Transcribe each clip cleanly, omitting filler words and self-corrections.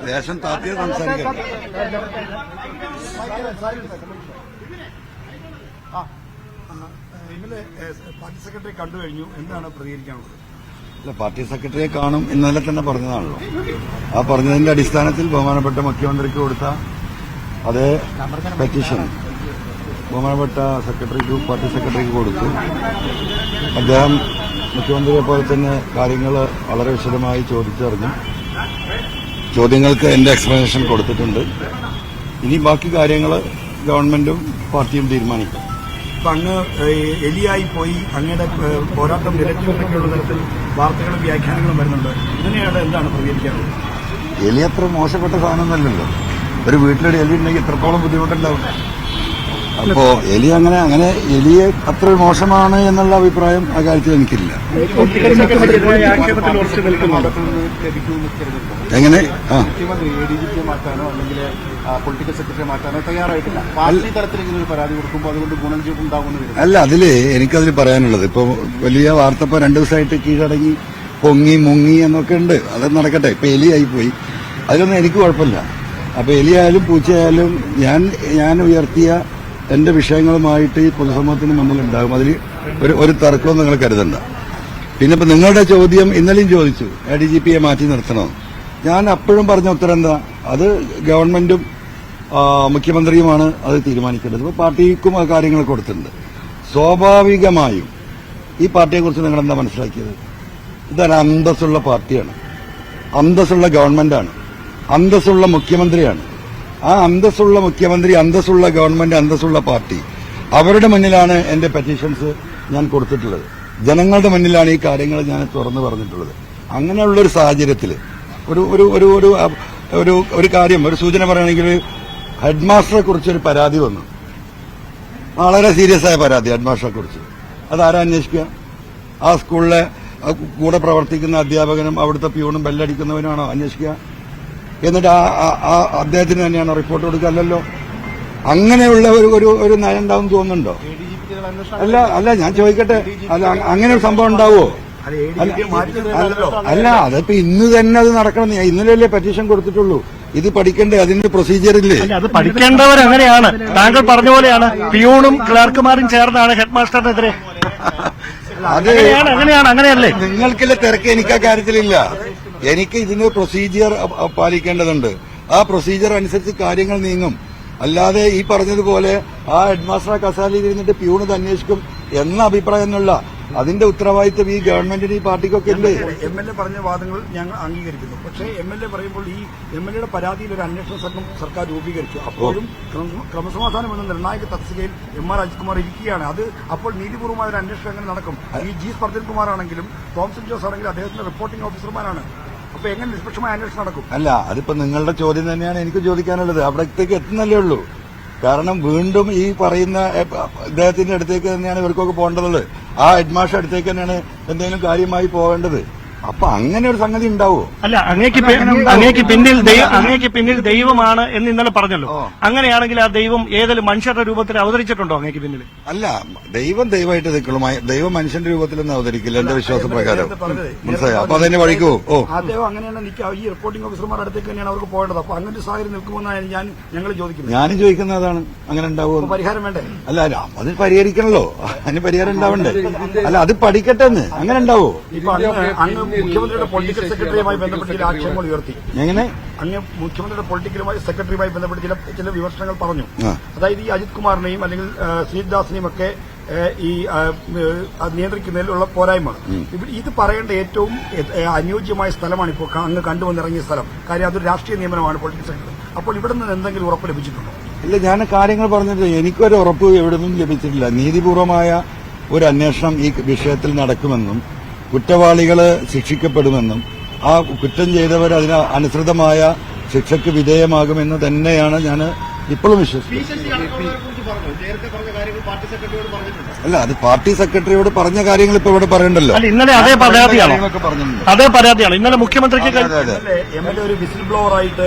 ദേശം താത്തിയ സംസാരിക്കാം. ഇന്നലെ പാർട്ടി സെക്രട്ടറി കണ്ടു കഴിഞ്ഞു, എന്താണ് പ്രതികരിക്കാനുള്ളത്? അല്ല, പാർട്ടി സെക്രട്ടറിയെ കാണും ഇന്നലെ തന്നെ പറഞ്ഞതാണല്ലോ. ആ പറഞ്ഞതിന്റെ അടിസ്ഥാനത്തിൽ ബഹുമാനപ്പെട്ട മുഖ്യമന്ത്രിക്ക് കൊടുത്ത അതേ പെറ്റീഷൻ ബഹുമാനപ്പെട്ട പാർട്ടി സെക്രട്ടറിക്ക് കൊടുത്തു. അദ്ദേഹം മുഖ്യമന്ത്രിയെ പോലെ തന്നെ കാര്യങ്ങൾ വളരെ വിശദമായി ചോദിച്ചറിഞ്ഞു. ചോദ്യങ്ങൾക്ക് എന്റെ എക്സ്പ്ലനേഷൻ കൊടുത്തിട്ടുണ്ട്. ഇനി ബാക്കി കാര്യങ്ങൾ ഗവൺമെന്റും പാർട്ടിയും തീരുമാനിക്കും. അപ്പൊ അങ്ങ് എലിയായി പോയി അങ്ങയുടെ പോരാട്ടം നിലയ്ക്കുള്ള തരത്തിൽ വാർത്തകളും വ്യാഖ്യാനങ്ങളും വരുന്നുണ്ട്. ഇതിനെയാണ് എന്താണ് പ്രതികരിക്കാറുള്ളത്? എലി അത്ര മോശപ്പെട്ട സാധനമൊന്നുമല്ലല്ലോ. ഒരു വീട്ടിലൊരു എലി ഉണ്ടെങ്കിൽ എത്രത്തോളം ബുദ്ധിമുട്ടുണ്ടാവും. അപ്പോ അങ്ങനെ എലിയെ അത്ര മോശമാണ് എന്നുള്ള അഭിപ്രായം ആ കാര്യത്തിൽ എനിക്കില്ല. എങ്ങനെ മാറ്റാനോ അല്ലെങ്കിൽ പൊളിറ്റിക്കൽ സെക്രട്ടറി മാറ്റാനോ തയ്യാറായിട്ടില്ല. പാർട്ടി തലത്തിൽ ഇങ്ങനെ ഒരു പരാതി കൊടുക്കുമ്പോൾ അതുകൊണ്ട് ഗുണം ഉണ്ടാകുമെന്ന് അല്ല, എനിക്കതിൽ പറയാനുള്ളത് ഇപ്പൊ വലിയ വാർത്ത ഇപ്പൊ 2 ദിവസമായിട്ട് കീഴടങ്ങി പൊങ്ങി മുങ്ങി എന്നൊക്കെ ഉണ്ട്. അത് നടക്കട്ടെ. ഇപ്പൊ എലിയായി പോയി, അതിലൊന്നും എനിക്ക് കുഴപ്പമില്ല. അപ്പൊ എലിയായാലും പൂച്ചയായാലും ഞാൻ ഉയർത്തിയ എന്റെ വിഷയങ്ങളുമായിട്ട് ഈ പൊതുസമൂഹത്തിന് മുന്നിലുണ്ടാകും. അതിൽ ഒരു തർക്കവും നിങ്ങൾ കരുതണ്ട. പിന്നെ ഇപ്പൊ നിങ്ങളുടെ ചോദ്യം ഇന്നലെയും ചോദിച്ചു, ADGPയെ മാറ്റി നിർത്തണോ? ഞാൻ അപ്പോഴും പറഞ്ഞ ഉത്തരം എന്താ? അത് ഗവൺമെന്റും മുഖ്യമന്ത്രിയുമാണ് അത് തീരുമാനിക്കേണ്ടത്. ഇപ്പൊ പാർട്ടിക്കും ആ കാര്യങ്ങൾ കൊടുത്തിട്ടുണ്ട്. സ്വാഭാവികമായും ഈ പാർട്ടിയെക്കുറിച്ച് നിങ്ങൾ എന്താ മനസ്സിലാക്കിയത്? ഇതൊരു അന്തസ്സുള്ള പാർട്ടിയാണ്, അന്തസ്സുള്ള ഗവൺമെന്റാണ്, അന്തസ്സുള്ള മുഖ്യമന്ത്രിയാണ്. ആ അന്തസ്സുള്ള മുഖ്യമന്ത്രി, അന്തസ്സുള്ള ഗവൺമെന്റ്, അന്തസ്സുള്ള പാർട്ടി, അവരുടെ മുന്നിലാണ് എന്റെ പെറ്റീഷൻസ് ഞാൻ കൊടുത്തിട്ടുള്ളത്. ജനങ്ങളുടെ മുന്നിലാണ് ഈ കാര്യങ്ങൾ ഞാൻ തുറന്നു പറഞ്ഞിട്ടുള്ളത്. അങ്ങനെയുള്ളൊരു സാഹചര്യത്തിൽ ഒരു കാര്യം, ഒരു സൂചന പറയുകയാണെങ്കിൽ, ഹെഡ്മാസ്റ്ററെ കുറിച്ചൊരു പരാതി വന്നു. വളരെ സീരിയസ് ആയ പരാതി ഹെഡ്മാസ്റ്ററെ കുറിച്ച്. അതാരാ അന്വേഷിക്കുക? ആ സ്കൂളിലെ കൂടെ പ്രവർത്തിക്കുന്ന അധ്യാപകനും അവിടുത്തെ പ്യൂണും ബെല്ലടിക്കുന്നവനുമാണോ അന്വേഷിക്കുക? എന്നിട്ട് ആ അദ്ദേഹത്തിന് തന്നെയാണ് റിപ്പോർട്ട് കൊടുക്കുക? അല്ലല്ലോ. അങ്ങനെയുള്ള ഒരു നയം ഉണ്ടാവും തോന്നുന്നുണ്ടോ? അല്ല ഞാൻ ചോദിക്കട്ടെ, അല്ല അങ്ങനെ ഒരു സംഭവം ഉണ്ടാവുമോ? അല്ല, അതിപ്പോ ഇന്ന് തന്നെ അത് നടക്കണം. ഇന്നലെയല്ലേ പെറ്റീഷൻ കൊടുത്തിട്ടുള്ളൂ. ഇത് പഠിക്കണ്ടേ? അതിന്റെ പ്രൊസീജിയർ ഇല്ലേ? അത് പഠിക്കേണ്ടവരങ്ങനെയാണ്. താങ്കൾ പറഞ്ഞ പോലെയാണ്, പിയൂണും ക്ലർക്കുമാരും ചേർന്നാണ് ഹെഡ്മാസ്റ്ററിനെതിരെ. അങ്ങനെയല്ലേ? നിങ്ങൾക്കില്ല തിരക്ക്, എനിക്ക് ആ കാര്യത്തിലില്ല. എനിക്ക് ഇതിന് പ്രൊസീജിയർ പാലിക്കേണ്ടതുണ്ട്. ആ പ്രൊസീജിയർ അനുസരിച്ച് കാര്യങ്ങൾ നീങ്ങും. അല്ലാതെ ഈ പറഞ്ഞതുപോലെ ആ ഹെഡ്മാസ്റ്റർ കസാലയിൽ ഇരുന്നിട്ട് പ്യൂണത് അന്വേഷിക്കും എന്ന അഭിപ്രായം എന്നുള്ള അതിന്റെ ഉത്തരവാദിത്വം ഈ ഗവൺമെന്റിന്, ഈ പാർട്ടിക്കൊക്കെ ഉണ്ട്. MLA പറഞ്ഞ വാദങ്ങൾ ഞങ്ങൾ അംഗീകരിക്കുന്നു. പക്ഷേ MLA പറയുമ്പോൾ ഈ MLAയുടെ പരാതിയിൽ ഒരു അന്വേഷണ സംഘം സർക്കാർ രൂപീകരിച്ചു. അപ്പോഴും ക്രമസമാധാനം എന്ന നിർണായക തസ്തികയിൽ MR അജിത് കുമാർ ഇരിക്കുകയാണ്. അത് അപ്പോൾ നീതിപൂർവമായ ഒരു അന്വേഷണം എങ്ങനെ നടക്കും? ഈ G. സ്പർജൻ കുമാർ ആണെങ്കിലും തോമസ് ജോസ് ആണെങ്കിലും അദ്ദേഹത്തിന്റെ റിപ്പോർട്ടിംഗ് ഓഫീസർമാരാണ്. അപ്പൊ എങ്ങനെ നിഷ്പക്ഷമായ അന്വേഷണം നടക്കും? അല്ല, അതിപ്പോ നിങ്ങളുടെ ചോദ്യം തന്നെയാണ് എനിക്ക് ചോദിക്കാനുള്ളത്. അവിടത്തേക്ക് എത്തുന്നല്ലേ ഉള്ളൂ. കാരണം വീണ്ടും ഈ പറയുന്ന ഇദ്ദേഹത്തിന്റെ അടുത്തേക്ക് തന്നെയാണ് ഇവർക്കൊക്കെ പോകേണ്ടത്. ആ ഹെഡ്മാസ്റ്റർ അടുത്തേക്ക് തന്നെയാണ് എന്തെങ്കിലും കാര്യമായി പോകേണ്ടത്. അപ്പൊ അങ്ങനെ ഒരു സംഗതി ഉണ്ടാവോ? അല്ല, അങ്ങേക്ക് പിന്നിൽ ദൈവമാണ് എന്ന് ഇന്നലെ പറഞ്ഞല്ലോ. അങ്ങനെയാണെങ്കിൽ ആ ദൈവം ഏതെങ്കിലും മനുഷ്യരുടെ രൂപത്തിൽ അവതരിച്ചിട്ടുണ്ടോ അങ്ങേക്ക് പിന്നിൽ? അല്ല, ദൈവമായിട്ട് നിൽക്കുള്ളൂ. ദൈവം മനുഷ്യന്റെ രൂപത്തിലൊന്നും അവതരിക്കില്ല എന്റെ വിശ്വാസപ്രകാരം. മനസ്സിലായോ? അപ്പൊ അതിന്റെ വഴിക്ക് പോകും. അദ്ദേഹം അങ്ങനെയാണ് ഈ റിപ്പോർട്ടിംഗ് ഓഫീസർമാർ അടുത്തേക്ക് തന്നെയാണ് അവർക്ക് പോകേണ്ടത്. അപ്പൊ അങ്ങനെ സാഹചര്യം നിൽക്കുമെന്നാണ് ഞങ്ങൾ ചോദിക്കുന്നത്. ഞാനും ചോദിക്കുന്നതാണ്, അങ്ങനെ ഉണ്ടാവുമോ? പരിഹാരം വേണ്ടേ? അല്ല, അത് പരിഹരിക്കണല്ലോ. അതിന് പരിഹാരം ഉണ്ടാവണ്ടേ? അല്ല, അത് പഠിക്കട്ടെ എന്ന്. അങ്ങനെ ഉണ്ടാവോ? മുഖ്യമന്ത്രിയുടെ പൊളിറ്റിക്കൽ സെക്രട്ടറിയുമായി ബന്ധപ്പെട്ട് ചില ആക്ഷേപങ്ങൾ ഉയർത്തി. എങ്ങനെ? അങ്ങ് മുഖ്യമന്ത്രിയുടെ പൊളിറ്റിക്കലുമായി സെക്രട്ടറിയുമായി ബന്ധപ്പെട്ട് ചില വിമർശനങ്ങൾ പറഞ്ഞു. അതായത് ഈ അജിത് കുമാറിനെയും അല്ലെങ്കിൽ ശ്രീദാസിനെയും ഒക്കെ ഈ നിയന്ത്രിക്കുന്നതിലുള്ള പോരായ്മ. ഇത് പറയേണ്ട ഏറ്റവും അനുയോജ്യമായ സ്ഥലമാണ് ഇപ്പോൾ അങ്ങ് കണ്ടുവന്നിറങ്ങിയ സ്ഥലം. കാര്യം അതൊരു രാഷ്ട്രീയ നിയമനമാണ് പൊളിറ്റിക്കൽ സെക്രട്ടറി. അപ്പോൾ ഇവിടെ നിന്ന് എന്തെങ്കിലും ഉറപ്പ് ലഭിച്ചിട്ടുണ്ടോ? ഇല്ല, ഞാൻ കാര്യങ്ങൾ പറഞ്ഞിട്ട് എനിക്കൊരു ഉറപ്പ് എവിടെ നിന്നും ലഭിച്ചിട്ടില്ല. നീതിപൂർവമായ ഒരു അന്വേഷണം ഈ വിഷയത്തിൽ നടക്കുമെന്നും കുറ്റവാളികള് ശിക്ഷിക്കപ്പെടുമെന്നും ആ കുറ്റം ചെയ്തവർ അതിന് അനുസൃതമായ ശിക്ഷയ്ക്ക് വിധേയമാകുമെന്ന് തന്നെയാണ് ഞാൻ ഇപ്പോഴും വിശ്വസിക്കുന്നത്. അല്ല, അത് പാർട്ടി സെക്രട്ടറിയോട് പറഞ്ഞ കാര്യങ്ങൾ ഇപ്പൊ ഇവിടെ പറയണ്ടല്ലോ. ഇന്നലെ അതേ പരാതിയാണ് ഇന്നലെ മുഖ്യമന്ത്രിക്ക് MLA ഒരു വിസിൽ ബ്ലോവർ ആയിട്ട്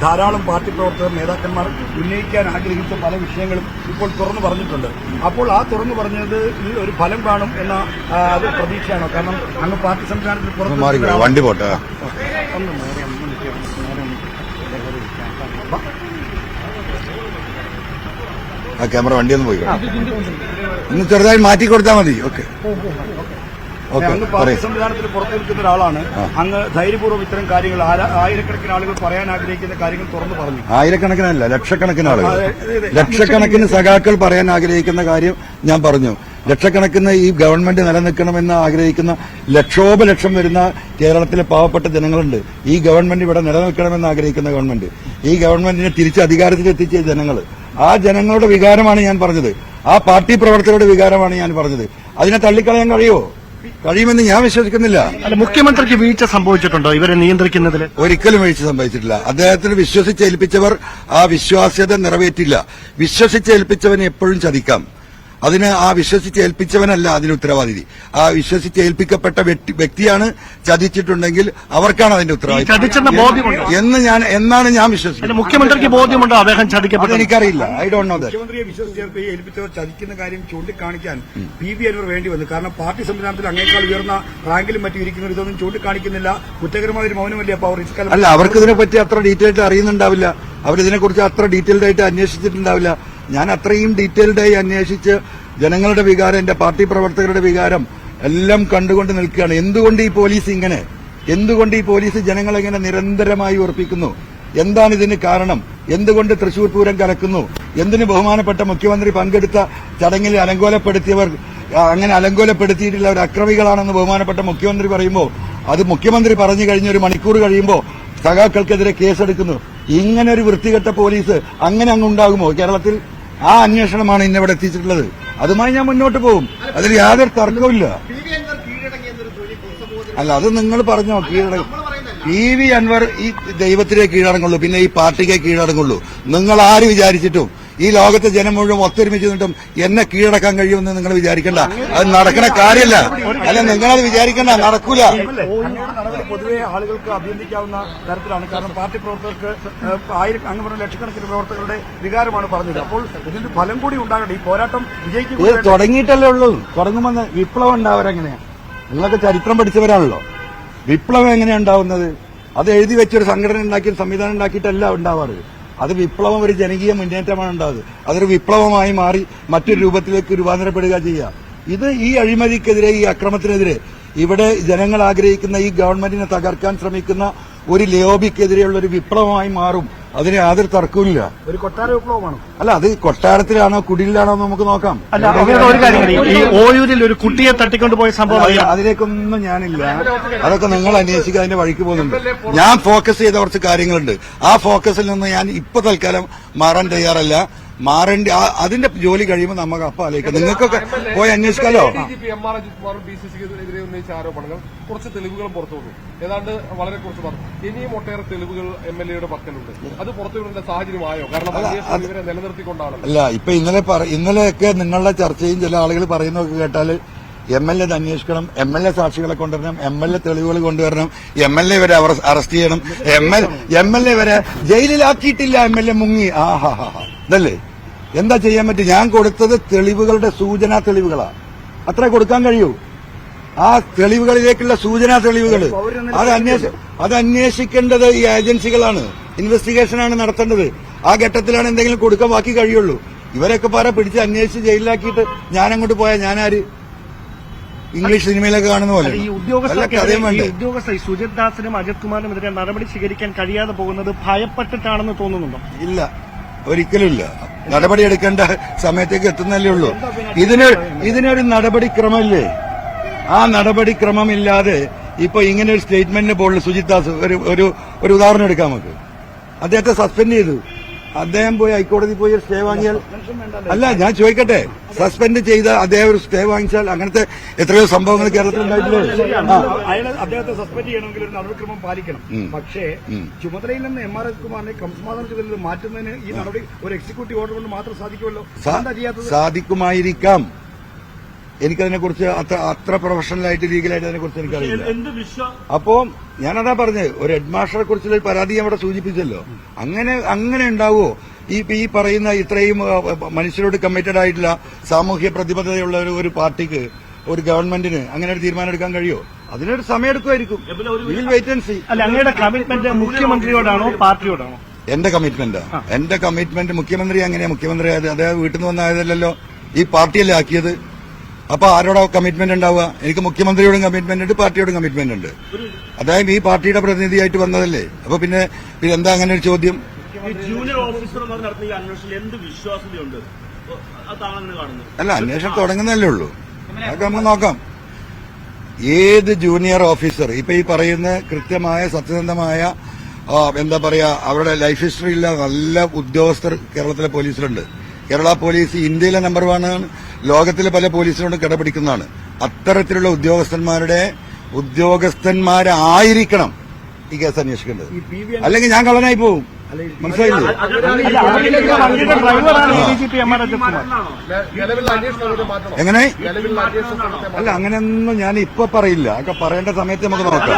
ധാരാളം പാർട്ടി പ്രവർത്തകർ നേതാക്കന്മാർ ഉന്നയിക്കാൻ ആഗ്രഹിച്ച പല വിഷയങ്ങളും ഇപ്പോൾ തുറന്നു പറഞ്ഞിട്ടുണ്ട്. അപ്പോൾ ആ തുറന്നു പറഞ്ഞത് ഒരു ഫലം കാണും എന്ന പ്രതീക്ഷയാണോ? കാരണം അങ്ങ് പാർട്ടി സംവിധാനത്തിൽ വണ്ടി പോട്ടെ ആ ക്യാമറ വണ്ടിയൊന്ന് പോയി ഒന്ന് ചെറുതായി മാറ്റി കൊടുത്താൽ മതി. ഓക്കെ ഓക്കെ അങ്ങ് പാർട്ടി സംവിധാനത്തിൽ പുറത്തു നിൽക്കുന്ന ഒരാളാണ്. അങ്ങ് ധൈര്യപൂർവ്വം ഇത്തരം കാര്യങ്ങൾ ആയിരക്കണക്കിന് ആളുകൾ പറയാൻ ആഗ്രഹിക്കുന്ന കാര്യങ്ങൾ തുറന്നു പറഞ്ഞു. ആയിരക്കണക്കിനല്ല, ലക്ഷക്കണക്കിന് ആളുകൾ, ലക്ഷക്കണക്കിന് സഖാക്കൾ പറയാൻ ആഗ്രഹിക്കുന്ന കാര്യം ഞാൻ പറഞ്ഞു. ലക്ഷക്കണക്കിന് ഈ ഗവൺമെന്റ് നിലനിൽക്കണമെന്ന് ആഗ്രഹിക്കുന്ന ലക്ഷോപലക്ഷം വരുന്ന കേരളത്തിലെ പാവപ്പെട്ട ജനങ്ങളുണ്ട്. ഈ ഗവൺമെന്റ് ഇവിടെ നിലനിൽക്കണമെന്ന് ആഗ്രഹിക്കുന്ന ഗവൺമെന്റ്, ഈ ഗവൺമെന്റിനെ തിരിച്ച് അധികാരത്തിലെത്തിച്ച ജനങ്ങൾ, ആ ജനങ്ങളുടെ വികാരമാണ് ഞാൻ പറഞ്ഞത്. ആ പാർട്ടി പ്രവർത്തകരുടെ വികാരമാണ് ഞാൻ പറഞ്ഞത്. അതിനെ തള്ളിക്കളയാൻ കഴിയുമെന്ന് ഞാൻ വിശ്വസിക്കുന്നില്ല. അല്ല, മുഖ്യമന്ത്രിക്ക് വീഴ്ച സംഭവിച്ചിട്ടുണ്ടോ ഇവരെ നിയന്ത്രിക്കുന്നതിൽ? ഒരിക്കലും വീഴ്ച സംഭവിച്ചിട്ടില്ല. അദ്ദേഹത്തിന് വിശ്വസിച്ചേൽപ്പിച്ചവർ ആ വിശ്വാസ്യത നിറവേറ്റില്ല. വിശ്വസിച്ചേൽപ്പിച്ചവനെ എപ്പോഴും ചതിക്കാം. അതിന് ആ വിശ്വസിച്ചേൽപ്പിച്ചവനല്ല അതിന് ഉത്തരവാദി. ആ വിശ്വസിച്ചേൽപ്പിക്കപ്പെട്ട വ്യക്തിയാണ് ചതിച്ചിട്ടുണ്ടെങ്കിൽ അവർക്കാണ് അതിന്റെ ഉത്തരവാദിത്വം എന്നാണ് ഞാൻ വിശ്വസിക്കുന്നത്. മുഖ്യമന്ത്രിക്ക് ബോധ്യമുണ്ടോ അദ്ദേഹം ചതിക്കപ്പെട്ടത്? എനിക്കറിയില്ല. I don't know that. മുഖ്യമന്ത്രിയെ വിശ്വസിച്ചേൽപ്പിച്ചവർ ചതിക്കുന്ന കാര്യം ചൂണ്ടിക്കാണിക്കാൻ PV അൻവർ വേണ്ടി വന്നു. കാരണം പാർട്ടി സംവിധാനത്തിൽ അങ്ങേക്കാൾ ഉയർന്ന റാങ്കിലും മറ്റും ഇരിക്കുന്നവർ ഇതൊന്നും ചൂണ്ടിക്കാണിക്കുന്നില്ല. കുറ്റകരമായ ഒരു മൗനമല്ലേ അപ്പോൾ അവർ ഇക്കാലം? അല്ല, അവർക്ക് ഇതിനെപ്പറ്റി അത്ര ഡീറ്റെയിൽഡ് അറിയുന്നുണ്ടാവില്ല. അവരിതിനെക്കുറിച്ച് അത്ര ഡീറ്റെയിൽഡ് ആയിട്ട് അന്വേഷിച്ചിട്ടുണ്ടാവില്ല. ഞാൻ അത്രയും ഡീറ്റെയിൽഡായി അന്വേഷിച്ച് ജനങ്ങളുടെ വികാരം, എന്റെ പാർട്ടി പ്രവർത്തകരുടെ വികാരം എല്ലാം കണ്ടുകൊണ്ട് നിൽക്കുകയാണ്. എന്തുകൊണ്ട് ഈ പോലീസ് ഇങ്ങനെ, എന്തുകൊണ്ട് ഈ പോലീസ് ജനങ്ങളെ ഇങ്ങനെ നിരന്തരമായി ഉറപ്പിക്കുന്നു? എന്താണ് ഇതിന് കാരണം? എന്തുകൊണ്ട് തൃശൂർ പൂരം കലക്കുന്നു? എന്തിന് ബഹുമാനപ്പെട്ട മുഖ്യമന്ത്രി പങ്കെടുത്ത ചടങ്ങിൽ അലങ്കോലപ്പെടുത്തിയവർ അങ്ങനെ അലങ്കോലപ്പെടുത്തിയിട്ടുള്ള ഒരു അക്രമികളാണെന്ന് ബഹുമാനപ്പെട്ട മുഖ്യമന്ത്രി പറയുമ്പോൾ, അത് മുഖ്യമന്ത്രി പറഞ്ഞു കഴിഞ്ഞ ഒരു മണിക്കൂർ കഴിയുമ്പോൾ സഖാക്കൾക്കെതിരെ കേസെടുക്കുന്നു. ഇങ്ങനെ ഒരു വൃത്തികെട്ട പോലീസ് അങ്ങനെ അങ്ങുണ്ടാകുമോ കേരളത്തിൽ? ആ അന്വേഷണമാണ് ഇന്നിവിടെ എത്തിച്ചിട്ടുള്ളത്. അതുമായി ഞാൻ മുന്നോട്ട് പോകും. അതിൽ യാതൊരു തർക്കവുമില്ല. അല്ല, അത് നിങ്ങൾ പറഞ്ഞോ കീഴടങ്ങും. PV അൻവർ ഈ ദൈവത്തിനെ കീഴടങ്ങുള്ളൂ, പിന്നെ ഈ പാർട്ടിക്ക് കീഴടങ്ങുള്ളൂ. നിങ്ങൾ ആര് വിചാരിച്ചിട്ടും ഈ ലോകത്തെ ജനം മുഴുവൻ ഒത്തൊരുമിച്ച് നിന്നിട്ടും എന്നെ കീഴടക്കാൻ കഴിയുമെന്ന് നിങ്ങൾ വിചാരിക്കണ്ട. അത് നടക്കണ കാര്യമല്ല. അല്ല, നിങ്ങളത് വിചാരിക്കണ്ട, നടക്കൂല. പൊതുവെ ആളുകൾക്ക് അഭ്യർത്ഥിക്കാവുന്ന തരത്തിലാണ്. കാരണം പാർട്ടി പ്രവർത്തകർക്ക് അങ്ങ് പറഞ്ഞ ലക്ഷക്കണക്കിന് പ്രവർത്തകരുടെ വികാരമാണ് പറഞ്ഞത്. അപ്പോൾ ഇതിന്റെ ഫലം കൂടി ഉണ്ടാകട്ടെ. ഈ പോരാട്ടം വിജയിക്കും. ഇത് തുടങ്ങിയിട്ടല്ലേ ഉള്ളൂ. തുടങ്ങുമെന്ന് വിപ്ലവം ഉണ്ടാവരെങ്ങനെയാ? നിങ്ങളൊക്കെ ചരിത്രം പഠിച്ചവരാണല്ലോ. വിപ്ലവം എങ്ങനെയാ ഉണ്ടാവുന്നത്? അത് എഴുതി വെച്ചൊരു സംഘടന ഉണ്ടാക്കി, ഒരു സംവിധാനം ഉണ്ടാക്കിയിട്ടല്ല ഉണ്ടാവാറ്. അത് വിപ്ലവം ഒരു ജനകീയ മുന്നേറ്റമാണ് ഉണ്ടാകുന്നത്. അതൊരു വിപ്ലവമായി മാറി മറ്റൊരു രൂപത്തിലേക്ക് രൂപാന്തരപ്പെടുക ചെയ്യുക. ഇത് ഈ അഴിമതിക്കെതിരെ, ഈ അക്രമത്തിനെതിരെ, ഇവിടെ ജനങ്ങൾ ആഗ്രഹിക്കുന്ന ഈ ഗവൺമെന്റിനെ തകർക്കാൻ ശ്രമിക്കുന്ന ഒരു ലോബിക്കെതിരെയുള്ള ഒരു വിപ്ലവമായി മാറും. അതിന് യാതൊരു തർക്കവുമില്ല. ഒരു കൊട്ടാര വിപ്ലവമാണ്. അല്ല, അത് കൊട്ടാരത്തിലാണോ കുടിലാണോ നമുക്ക് നോക്കാം. ഒരു കാര്യം, ഈ ഓയൂരിൽ ഒരു കുട്ടിയെ തട്ടിക്കൊണ്ടുപോയ സംഭവം അതിലേക്കൊന്നും ഞാനില്ല. അതൊക്കെ നിങ്ങൾ അന്വേഷിക്കുക, അതിന്റെ വഴിക്ക് പോകുന്നുണ്ട്. ഞാൻ ഫോക്കസ് ചെയ്ത കുറച്ച് കാര്യങ്ങളുണ്ട്. ആ ഫോക്കസിൽ നിന്ന് ഞാൻ ഇപ്പൊ തൽക്കാലം മാറാൻ തയ്യാറല്ല. മാറേണ്ട അതിന്റെ ജോലി കഴിയുമ്പോൾ നമുക്ക് അപ്പം ആലോചിക്കാം. നിങ്ങൾക്കൊക്കെ പോയി അന്വേഷിക്കാലോ. MR അജിത് കുമാറും PCCക്കെതിരെ ഉന്നയിച്ച ആരോപണങ്ങൾ, കുറച്ച് തെളിവുകളും പുറത്തു വന്നു. ഏതാണ്ട് വളരെ കുറച്ച് പറഞ്ഞു. ഇനിയും ഒട്ടേറെ തെളിവുകൾ MLAയുടെ പക്കലുണ്ട്. അത് പുറത്തുവിടേണ്ട സാഹചര്യമായോ? കാരണം ഇവരെ നിലനിർത്തിക്കൊണ്ടാണ്. അല്ല, ഇപ്പൊ ഇന്നലെയൊക്കെ നിങ്ങളുടെ ചർച്ചയും ചില ആളുകൾ പറയുന്നതൊക്കെ കേട്ടാൽ MLA അന്വേഷിക്കണം, MLA സാക്ഷികളെ കൊണ്ടുവരണം, MLA തെളിവുകൾ കൊണ്ടുവരണം, MLA വരെ അറസ്റ്റ് ചെയ്യണം, MLA വരെ ജയിലിലാക്കിയിട്ടില്ല, MLA മുങ്ങി. ഇതല്ലേ എന്താ ചെയ്യാൻ പറ്റും? ഞാൻ കൊടുത്തത് തെളിവുകളുടെ സൂചനാ തെളിവുകളാ. അത്ര കൊടുക്കാൻ കഴിയൂ. ആ തെളിവുകളിലേക്കുള്ള സൂചനാ തെളിവുകൾ അത് അന്വേഷിക്കേണ്ടത് ഈ ഏജൻസികളാണ്. ഇൻവെസ്റ്റിഗേഷനാണ് നടത്തേണ്ടത്. ആ ഘട്ടത്തിലാണ് എന്തെങ്കിലും കൊടുക്കാൻ ബാക്കി കഴിയുള്ളൂ. ഇവരൊക്കെ പിടിച്ച് അന്വേഷിച്ച് ജയിലിലാക്കിയിട്ട് ഞാനങ്ങോട്ട് പോയാൽ ഞാനാര്? ഇംഗ്ലീഷ് സിനിമയിലൊക്കെ കാണുന്ന പോലെ. ഈ ഉദ്യോഗസ്ഥ സുജിത് ദാസിനും അജിത് കുമാറിനുമെതിരെ നടപടി സ്വീകരിക്കാൻ കഴിയാതെ പോകുന്നത് ഭയപ്പെട്ടിട്ടാണെന്ന് തോന്നുന്നുണ്ടോ? ഇല്ല, ഒരിക്കലും ഇല്ല. നടപടിയെടുക്കേണ്ട സമയത്തേക്ക് എത്തുന്നല്ലേ ഉള്ളൂ. ഇതിനൊരു നടപടിക്രമമില്ലേ? ആ നടപടിക്രമമില്ലാതെ ഇപ്പൊ ഇങ്ങനെ ഒരു സ്റ്റേറ്റ്മെന്റിന് പോലുള്ള സുജിത് ദാസ് ഒരു ഉദാഹരണം എടുക്കാം നമുക്ക്. അദ്ദേഹത്തെ സസ്പെൻഡ് ചെയ്തു. അദ്ദേഹം പോയി ഹൈക്കോടതി പോയി ഒരു സ്റ്റേ വാങ്ങിയാൽ, അല്ല ഞാൻ ചോദിക്കട്ടെ, സസ്പെൻഡ് ചെയ്ത അദ്ദേഹം ഒരു സ്റ്റേ വാങ്ങിച്ചാൽ, അങ്ങനത്തെ എത്രയോ സംഭവങ്ങൾ കേരളത്തിൽ ഉണ്ടായിട്ടില്ലേ? അദ്ദേഹത്തെ സസ്പെൻഡ് ചെയ്യണമെങ്കിൽ ഒരു നടപടിക്രമം പാലിക്കണം. പക്ഷേ ചുമതലയിൽ നിന്ന് MR അജിത് കുമാറിനെ ക്രമസമാധാന ചുമതല മാറ്റുന്നതിന് ഈ നടപടി ഒരു എക്സിക്യൂട്ടീവ് ഓർഡർ കൊണ്ട് മാത്രം സാധിക്കുമല്ലോ. സാധിക്കുമായിരിക്കാം. എനിക്കതിനെക്കുറിച്ച് അത്ര പ്രൊഫഷണലായിട്ട് ലീഗലായിട്ട് അതിനെക്കുറിച്ച് എനിക്കറിയില്ല. അപ്പോ ഞാനതാ പറഞ്ഞത്, ഒരു ഹെഡ് മാസ്റ്ററെ കുറിച്ചുള്ള പരാതി അവിടെ സൂചിപ്പിച്ചല്ലോ. അങ്ങനെ ഉണ്ടാവുമോ? ഈ പറയുന്ന ഇത്രയും മനുഷ്യരോട് കമ്മിറ്റഡ് ആയിട്ടുള്ള സാമൂഹ്യ പ്രതിബദ്ധതയുള്ള ഒരു പാർട്ടിക്ക്, ഒരു ഗവൺമെന്റിന് അങ്ങനെ ഒരു തീരുമാനം എടുക്കാൻ കഴിയുമോ? അതിനൊരു സമയമെടുക്കുമായിരിക്കും. Wait and see. അല്ല, അങ്ങയുടെ കമ്മിറ്റ്മെന്റ് മുഖ്യമന്ത്രിയോടാണോ പാർട്ടിയോടാണോ? എന്റെ കമ്മിറ്റ്മെന്റ് മുഖ്യമന്ത്രി എങ്ങനെയാ മുഖ്യമന്ത്രി ആയത്? അദ്ദേഹം വീട്ടിൽ നിന്ന് വന്നായതല്ലോ, ഈ പാർട്ടിയല്ലേ ആക്കിയത്. അപ്പൊ ആരോടാ കമ്മിറ്റ്മെന്റ് ഉണ്ടാവുക? എനിക്ക് മുഖ്യമന്ത്രിയോടും കമ്മിറ്റ്മെന്റ് ഉണ്ട്, പാർട്ടിയോടും കമ്മിറ്റ്മെന്റ് ഉണ്ട്. അതായത് ഈ പാർട്ടിയുടെ പ്രതിനിധിയായിട്ട് വന്നതല്ലേ. അപ്പൊ പിന്നെ എന്താ അങ്ങനെ ഒരു ചോദ്യം? ജൂനിയർ ഓഫീസർമാർ നടത്തുന്ന ഈ അന്വേഷണത്തിൽ എന്ത് വിശ്വാസ്യതയുണ്ട്? അല്ല, അന്വേഷണം തുടങ്ങുന്നല്ലേ ഉള്ളൂ. അതൊക്കെ നമുക്ക് നോക്കാം. ഏത് ജൂനിയർ ഓഫീസർ ഇപ്പൊ ഈ പറയുന്ന കൃത്യമായ സത്യസന്ധമായ എന്താ പറയാ അവരുടെ ലൈഫ് ഹിസ്റ്ററി ഉള്ള നല്ല ഉദ്യോഗസ്ഥർ കേരളത്തിലെ പോലീസിലുണ്ട്. കേരള പോലീസ് ഇന്ത്യയിലെ നമ്പർ 1 ആണ്, ലോകത്തിലെ പല പോലീസിനോടും കിടപിടിക്കുന്നതാണ്. അത്തരത്തിലുള്ള ഉദ്യോഗസ്ഥന്മാരായിരിക്കണം ഈ കേസ് അന്വേഷിക്കേണ്ടത്. അല്ലെങ്കിൽ ഞാൻ കള്ളനായി പോകും. മനസ്സിലായില്ലേ? എങ്ങനെ? അല്ല, അങ്ങനെയൊന്നും ഞാൻ ഇപ്പൊ പറയില്ല. ഒക്കെ പറയേണ്ട സമയത്ത് നമുക്ക് നോക്കാം.